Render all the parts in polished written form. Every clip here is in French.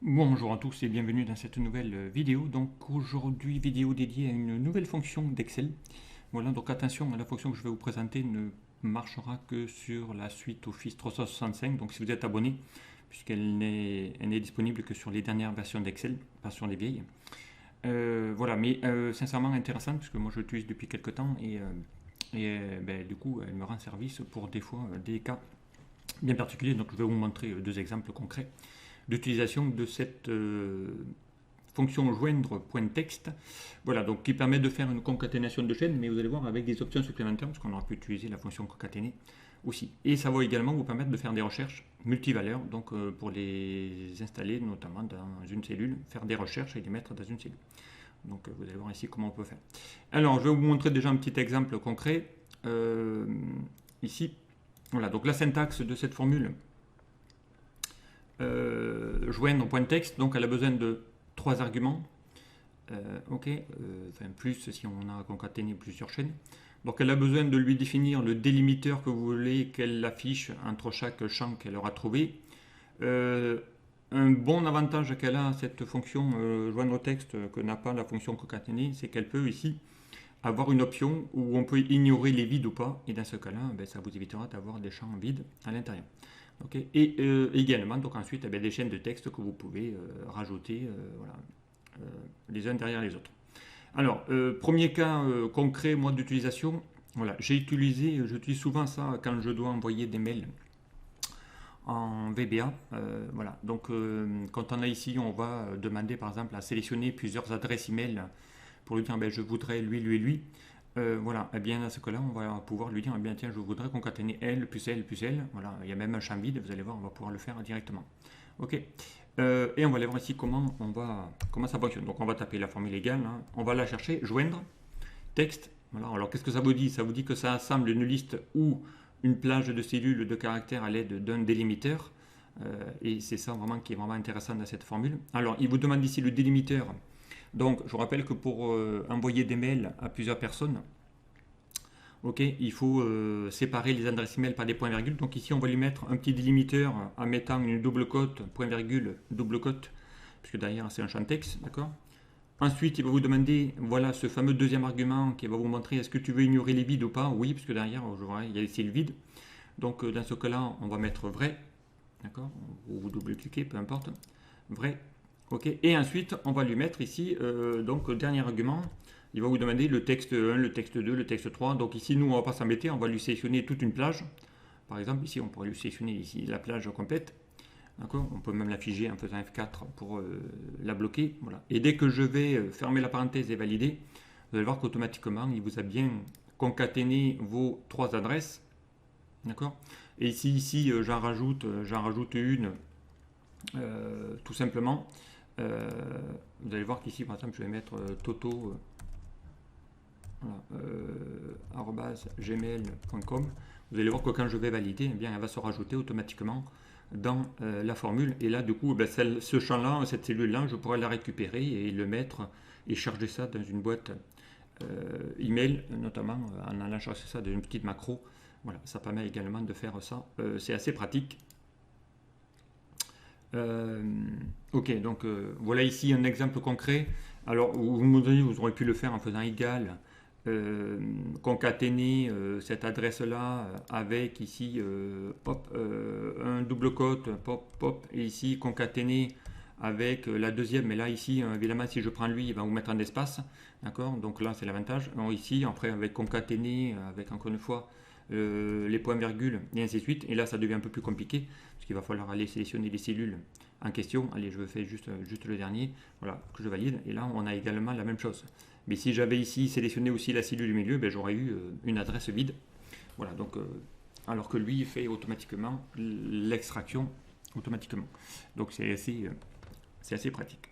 Bonjour à tous et bienvenue dans cette nouvelle vidéo. Donc aujourd'hui, vidéo dédiée à une nouvelle fonction d'Excel. Voilà, donc attention, la fonction que je vais vous présenter ne marchera que sur la suite Office 365. Donc si vous êtes abonné, puisqu'elle n'est disponible que sur les dernières versions d'Excel, pas sur les vieilles. Voilà, mais sincèrement intéressante, puisque moi je l'utilise depuis quelques temps et du coup elle me rend service pour des fois des cas bien particuliers. Donc je vais vous montrer deux exemples concrets d'utilisation de cette fonction joindre.texte, voilà, donc qui permet de faire une concaténation de chaînes, mais vous allez voir avec des options supplémentaires, parce qu'on aura pu utiliser la fonction concaténer aussi. Et ça va également vous permettre de faire des recherches multivaleurs, donc pour les installer notamment dans une cellule, faire des recherches et les mettre dans une cellule. Donc vous allez voir ici comment on peut faire. Alors je vais vous montrer déjà un petit exemple concret. Ici, voilà, donc la syntaxe de cette formule joindre point texte, donc elle a besoin de trois arguments. Enfin plus si on a concaténé plusieurs chaînes. Donc elle a besoin de lui définir le délimiteur que vous voulez qu'elle affiche entre chaque champ qu'elle aura trouvé. Un bon avantage qu'elle a, cette fonction joindre texte, que n'a pas la fonction concaténer, c'est qu'elle peut ici avoir une option où on peut ignorer les vides ou pas, et dans ce cas-là, ça vous évitera d'avoir des champs vides à l'intérieur. Okay. Et également, donc ensuite, des chaînes de texte que vous pouvez rajouter voilà, les uns derrière les autres. Alors, premier cas concret, moi, d'utilisation, voilà, j'utilise souvent ça quand je dois envoyer des mails en VBA. Voilà. Donc, quand on a ici, on va demander par exemple à sélectionner plusieurs adresses email pour lui dire je voudrais lui, lui, lui. Voilà, et bien dans ce cas-là, on va pouvoir lui dire tiens, je voudrais concaténer elle plus elle plus elle. Voilà, il y a même un champ vide, vous allez voir, on va pouvoir le faire directement. Ok. Et on va aller voir ici comment ça fonctionne. Donc on va taper la formule égale, hein. On va la chercher, joindre, texte. Voilà. Alors qu'est-ce que ça vous dit? Ça vous dit que ça assemble une liste ou une plage de cellules de caractères à l'aide d'un délimiteur. Et c'est ça vraiment qui est vraiment intéressant dans cette formule. Alors il vous demande ici le délimiteur. Donc, je vous rappelle que pour envoyer des mails à plusieurs personnes, il faut séparer les adresses email par des points-virgules. Donc ici, on va lui mettre un petit délimiteur en mettant une double cote, point-virgule, double cote, puisque derrière, c'est un champ texte, d'accord. Ensuite, il va vous demander, voilà, ce fameux deuxième argument qui va vous montrer est-ce que tu veux ignorer les vides ou pas. Oui, puisque derrière, je vois, il y a ici le vide. Donc, dans ce cas-là, on va mettre vrai, d'accord, ou vous double-cliquez, peu importe, vrai. Ok. Et ensuite, on va lui mettre ici, donc, dernier argument, il va vous demander le texte 1, le texte 2, le texte 3. Donc ici, nous, on ne va pas s'embêter, on va lui sélectionner toute une plage. Par exemple, ici, on pourrait lui sélectionner ici la plage complète. D'accord. On peut même la figer en faisant F4 pour la bloquer. Voilà. Et dès que je vais fermer la parenthèse et valider, vous allez voir qu'automatiquement, il vous a bien concaténé vos trois adresses. D'accord. Et ici, j'en rajoute une, tout simplement. Vous allez voir qu'ici, par exemple, je vais mettre Toto. Voilà, gmail.com. Vous allez voir que quand je vais valider, eh bien, elle va se rajouter automatiquement dans la formule. Et là, du coup, ce champ-là, cette cellule-là, je pourrais la récupérer et le mettre et charger ça dans une boîte email, notamment en allant chercher ça dans une petite macro. Voilà, ça permet également de faire ça. C'est assez pratique. Ok, donc voilà ici un exemple concret. Alors, vous aurez pu le faire en faisant égal, concaténer cette adresse-là avec ici un double cote, pop, et ici concaténer avec la deuxième. Mais là, ici, évidemment, si je prends lui, il va vous mettre un espace. D'accord. Donc là, c'est l'avantage. Ici, après, avec concaténer, avec encore une fois les points-virgules, et ainsi de suite. Et là, ça devient un peu plus compliqué, parce qu'il va falloir aller sélectionner les cellules en question. Allez, je fais juste le dernier, voilà, que je valide. Et là, on a également la même chose. Mais si j'avais ici sélectionné aussi la cellule du milieu, j'aurais eu une adresse vide. Voilà, donc, alors que lui, il fait automatiquement l'extraction automatiquement. Donc, c'est assez pratique.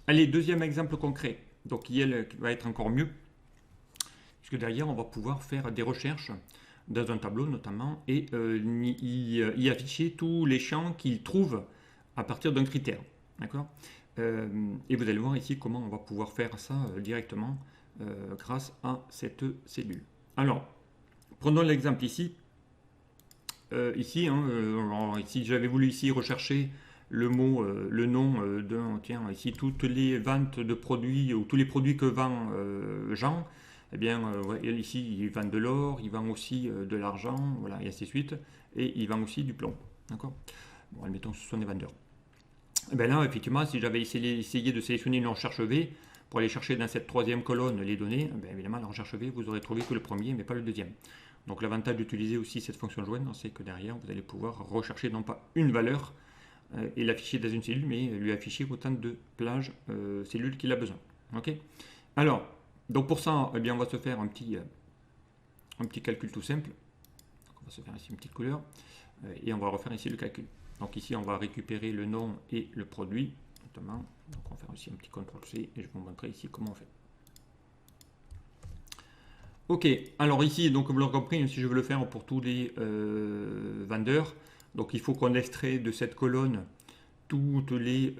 Allez, deuxième exemple concret. Donc, qui va être encore mieux, puisque derrière, on va pouvoir faire des recherches dans un tableau notamment, et y afficher tous les champs qu'il trouve à partir d'un critère. D'accord. Et vous allez voir ici comment on va pouvoir faire ça directement grâce à cette cellule. Alors, prenons l'exemple ici. Ici, j'avais voulu ici rechercher le mot, le nom d'un, tiens, ici, toutes les ventes de produits ou tous les produits que vend Jean, eh bien, ouais, ici, il vend de l'or, il vend aussi de l'argent, voilà, et ainsi de suite, et il vend aussi du plomb, d'accord? Bon, admettons que ce sont des vendeurs. Et bien là, effectivement, si j'avais essayé de sélectionner une recherche V pour aller chercher dans cette troisième colonne les données, bien évidemment, la recherche V, vous aurez trouvé que le premier, mais pas le deuxième. Donc l'avantage d'utiliser aussi cette fonction joindre, c'est que derrière, vous allez pouvoir rechercher non pas une valeur et l'afficher dans une cellule, mais lui afficher autant de plages cellules qu'il a besoin. Ok. Alors, donc pour ça, eh bien, on va se faire un petit calcul tout simple. Donc on va se faire ici une petite couleur et on va refaire ici le calcul. Donc ici, on va récupérer le nom et le produit, notamment. Donc on va faire aussi un petit CTRL-C et je vais vous montrer ici comment on fait. Ok, alors ici, donc comme vous l'avez compris, si je veux le faire pour tous les vendeurs, donc il faut qu'on extrait de cette colonne toutes les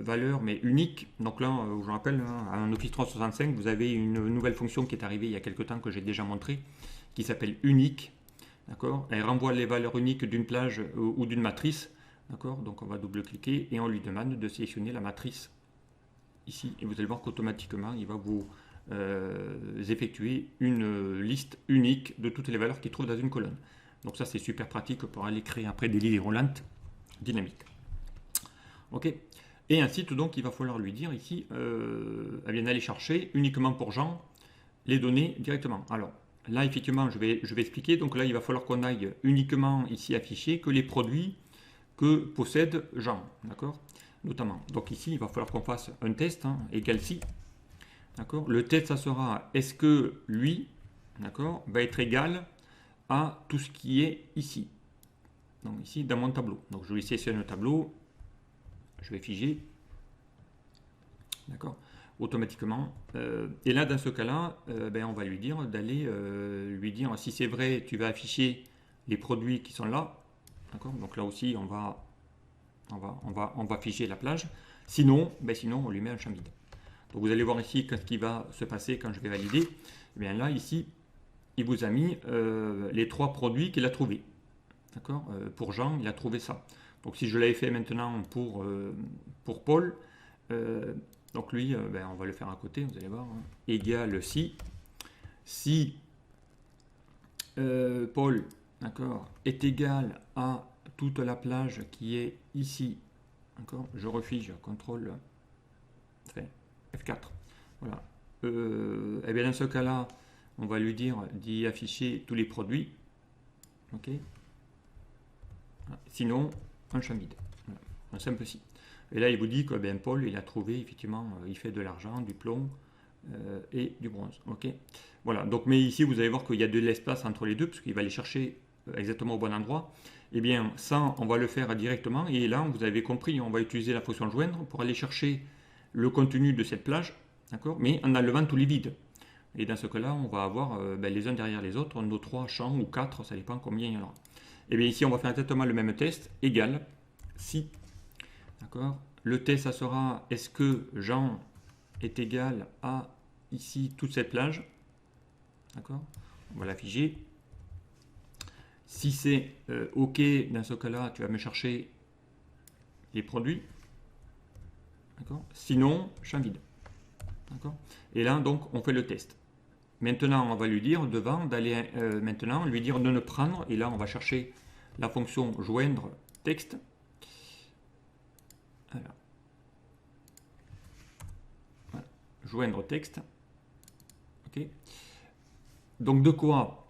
valeurs, mais uniques. Donc là, je vous rappelle, hein, en Office 365, vous avez une nouvelle fonction qui est arrivée il y a quelques temps que j'ai déjà montré, qui s'appelle unique. D'accord. Elle renvoie les valeurs uniques d'une plage ou d'une matrice. D'accord. Donc on va double-cliquer et on lui demande de sélectionner la matrice ici. Et vous allez voir qu'automatiquement, il va vous effectuer une liste unique de toutes les valeurs qu'il trouve dans une colonne. Donc ça, c'est super pratique pour aller créer après des lignes roulantes dynamiques. Ok. Et ensuite, donc, il va falloir lui dire ici, elle vient d'aller chercher uniquement pour Jean les données directement. Alors, là, effectivement, je vais expliquer. Donc là, il va falloir qu'on aille uniquement ici afficher que les produits que possède Jean, d'accord, notamment. Donc ici, il va falloir qu'on fasse un test, hein, égal si, d'accord. Le test, ça sera, est-ce que lui, d'accord, va être égal à tout ce qui est ici. Donc ici, dans mon tableau. Donc je vais sélectionner le tableau, je vais figer, d'accord, automatiquement. Et là, dans ce cas-là, on va lui dire d'aller lui dire si c'est vrai, tu vas afficher les produits qui sont là. D'accord. Donc là aussi, on va figer la plage. Sinon, sinon, on lui met un champ vide. Donc vous allez voir ici ce qui va se passer quand je vais valider. Et bien là, ici, il vous a mis les trois produits qu'il a trouvés. D'accord. Pour Jean, il a trouvé ça. Donc si je l'avais fait maintenant pour Paul, donc lui, on va le faire à côté, vous allez voir, hein, égal si Paul, d'accord, est égal à toute la plage qui est ici, d'accord, je refige, CTRL F4, voilà. Et bien dans ce cas-là, on va lui dire d'y afficher tous les produits, ok. Sinon, un champ vide, voilà, un simple si. Et là, il vous dit que Paul, il a trouvé, effectivement, il fait de l'argent, du plomb et du bronze. Ok. Voilà. Donc, mais ici, vous allez voir qu'il y a de l'espace entre les deux, parce qu'il va les chercher exactement au bon endroit. Eh bien, ça, on va le faire directement. Et là, vous avez compris, on va utiliser la fonction joindre pour aller chercher le contenu de cette plage, d'accord, mais en enlevant tous les vides. Et dans ce cas-là, on va avoir les uns derrière les autres, nos trois champs ou quatre, ça dépend combien il y en aura. Et bien ici, on va faire exactement le même test, égal si. D'accord. Le test, ça sera est-ce que Jean est égal à ici toute cette plage. D'accord. On va l'afficher. Si c'est OK, dans ce cas-là, tu vas me chercher les produits. D'accord. Sinon, champ vide. D'accord. Et là, donc, on fait le test. Maintenant, on va lui dire devant d'aller maintenant lui dire de ne prendre. Et là, on va chercher la fonction joindre texte. Alors. Voilà. Joindre texte. Ok. Donc de quoi?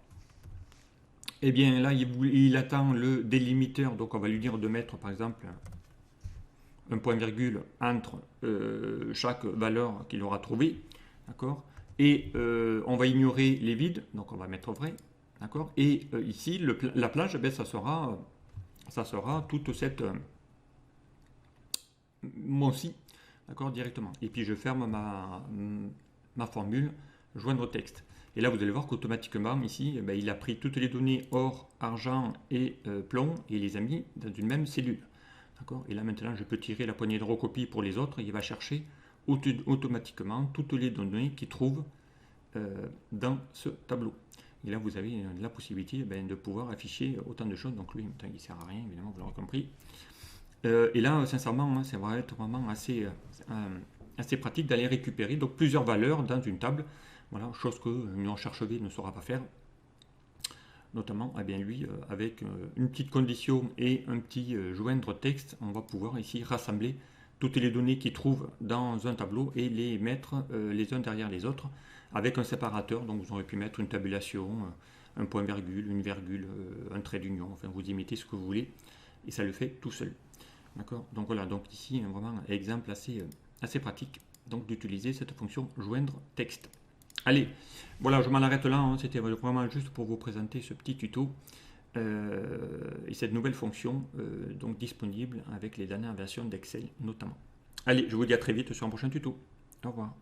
Eh bien là, il attend le délimiteur. Donc on va lui dire de mettre par exemple un point virgule entre chaque valeur qu'il aura trouvée. D'accord. Et on va ignorer les vides. Donc on va mettre vrai. D'accord. Et ici, la plage, ça sera toute cette si, d'accord, directement. Et puis je ferme ma formule joindre texte. Et là, vous allez voir qu'automatiquement, ici, il a pris toutes les données or, argent et plomb et les a mis dans une même cellule. D'accord. Et là, maintenant, je peux tirer la poignée de recopie pour les autres et il va chercher automatiquement toutes les données qu'il trouve dans ce tableau. Et là, vous avez la possibilité de pouvoir afficher autant de choses. Donc lui, il ne sert à rien, évidemment, vous l'aurez compris. Et là, sincèrement, hein, c'est vraiment assez pratique d'aller récupérer donc, plusieurs valeurs dans une table. Voilà, chose que une recherche V ne saura pas faire. Notamment, eh bien, lui, avec une petite condition et un petit joindre texte, on va pouvoir ici rassembler toutes les données qu'il trouve dans un tableau et les mettre les uns derrière les autres avec un séparateur. Donc vous aurez pu mettre une tabulation, un point virgule, une virgule, un trait d'union, enfin vous y mettez ce que vous voulez et ça le fait tout seul. D'accord. Donc voilà, donc ici vraiment un exemple assez pratique donc d'utiliser cette fonction joindre texte. Allez, voilà, je m'en arrête là, hein. C'était vraiment juste pour vous présenter ce petit tuto et cette nouvelle fonction donc disponible avec les dernières versions d'Excel notamment. Allez, je vous dis à très vite sur un prochain tuto. Au revoir.